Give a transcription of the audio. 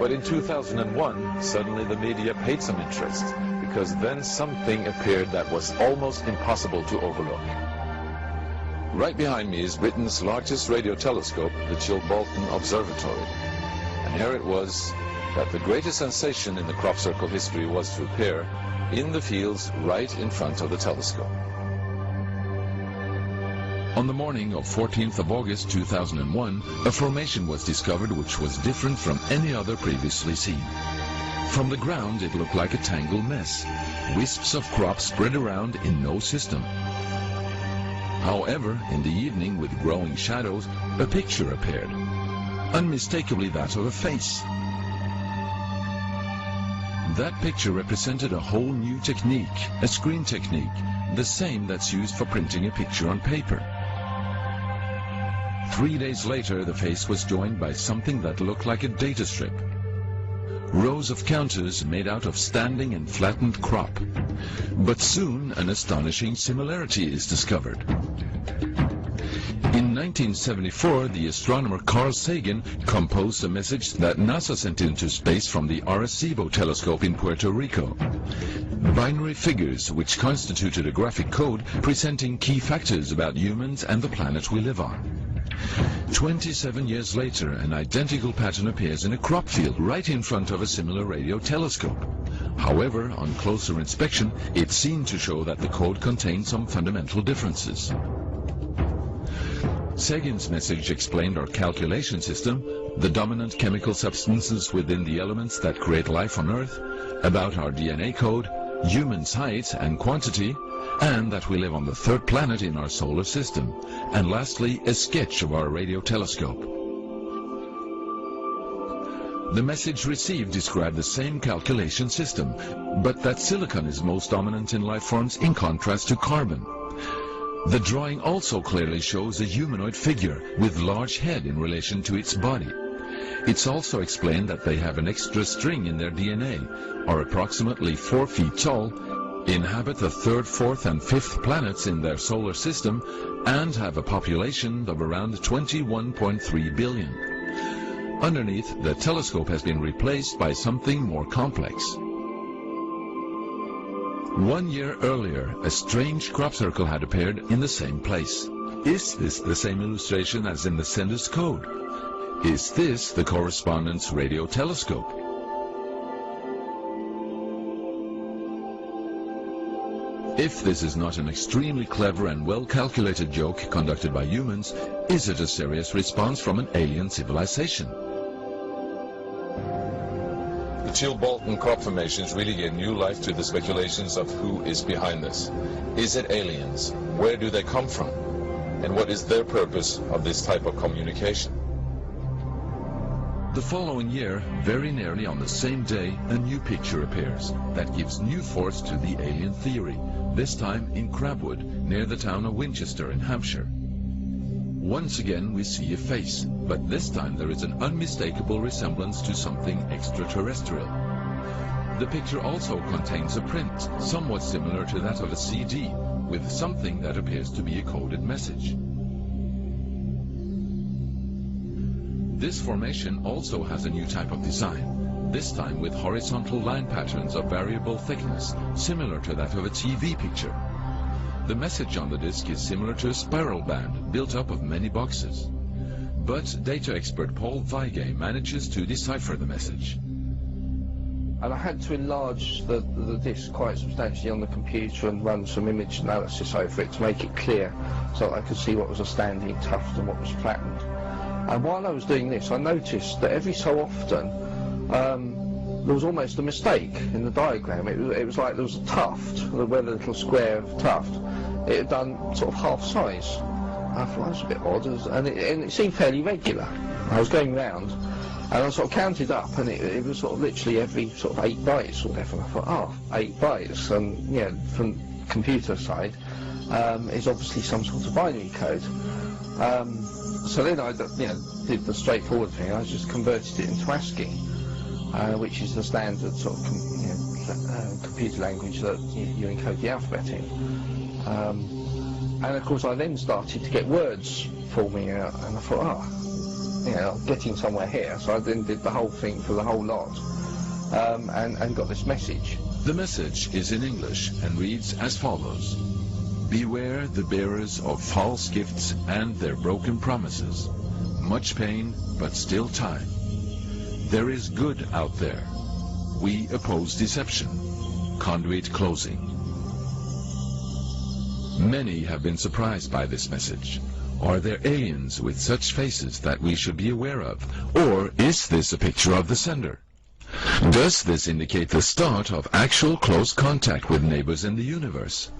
But in 2001, suddenly the media paid some interest, because then something appeared that was almost impossible to overlook. Right behind me is Britain's largest radio telescope, the Chilbolton Observatory. And here it was that the greatest sensation in the crop circle history was to appear in the fields right in front of the telescope. On the morning of 14th of August 2001, a formation was discovered which was different from any other previously seen. From the ground it looked like a tangled mess, wisps of crop spread around in no system. However, in the evening with growing shadows, a picture appeared, unmistakably that of a face. That picture represented a whole new technique, a screen technique, the same that's used for printing a picture on paper. 3 days later, the face was joined by something that looked like a data strip. Rows of counters made out of standing and flattened crop. But soon, an astonishing similarity is discovered. In 1974, the astronomer Carl Sagan composed a message that NASA sent into space from the Arecibo telescope in Puerto Rico. Binary figures which constituted a graphic code presenting key factors about humans and the planet we live on. 27 years later, an identical pattern appears in a crop field right in front of a similar radio telescope. However, on closer inspection, it seemed to show that the code contained some fundamental differences. Sagan's message explained our calculation system, the dominant chemical substances within the elements that create life on Earth, about our DNA code, humans' height and quantity, and that we live on the third planet in our solar system, and lastly, a sketch of our radio telescope. The message received described the same calculation system, but that silicon is most dominant in life forms in contrast to carbon. The drawing also clearly shows a humanoid figure with large head in relation to its body. It's also explained that they have an extra string in their DNA, are approximately 4 feet tall, inhabit the 3rd, 4th and 5th planets in their solar system, and have a population of around 21.3 billion. Underneath, the telescope has been replaced by something more complex. 1 year earlier, a strange crop circle had appeared in the same place. Is this the same illustration as in the sender's code? Is this the correspondent's radio telescope? If this is not an extremely clever and well-calculated joke conducted by humans, is it a serious response from an alien civilization? The Chilbolton crop formations really gave new life to the speculations of who is behind this. Is it aliens? Where do they come from? And what is their purpose of this type of communication? The following year, very nearly on the same day, a new picture appears that gives new force to the alien theory, this time in Crabwood, near the town of Winchester in Hampshire. Once again we see a face, but this time there is an unmistakable resemblance to something extraterrestrial. The picture also contains a print, somewhat similar to that of a CD, with something that appears to be a coded message. This formation also has a new type of design, this time with horizontal line patterns of variable thickness, similar to that of a TV picture. The message on the disc is similar to a spiral band built up of many boxes. But data expert Paul Weige manages to decipher the message. And I had to enlarge the disc quite substantially on the computer and run some image analysis over it to make it clear so that I could see what was a standing tuft and what was flattened. And while I was doing this, I noticed that every so often there was almost a mistake in the diagram. It was like there was a tuft, where the little square tuft, it had done sort of half size. I thought that was a bit odd, and it seemed fairly regular. I was going round, and I sort of counted up, and it was sort of literally every sort of 8 bytes or whatever. And I thought, oh, 8 bytes, and yeah, from computer side, is obviously some sort of binary code. So then I did the straightforward thing. I just converted it into ASCII, which is the standard sort of computer language that you encode the alphabet in. And of course I then started to get words forming out, and I thought, you know, getting somewhere here. So I then did the whole thing for the whole lot, and got this message. The message is in English and reads as follows. Beware the bearers of false gifts and their broken promises. Much pain, but still time. There is good out there. We oppose deception. Conduit closing. Many have been surprised by this message. Are there aliens with such faces that we should be aware of? Or is this a picture of the sender? Does this indicate the start of actual close contact with neighbors in the universe?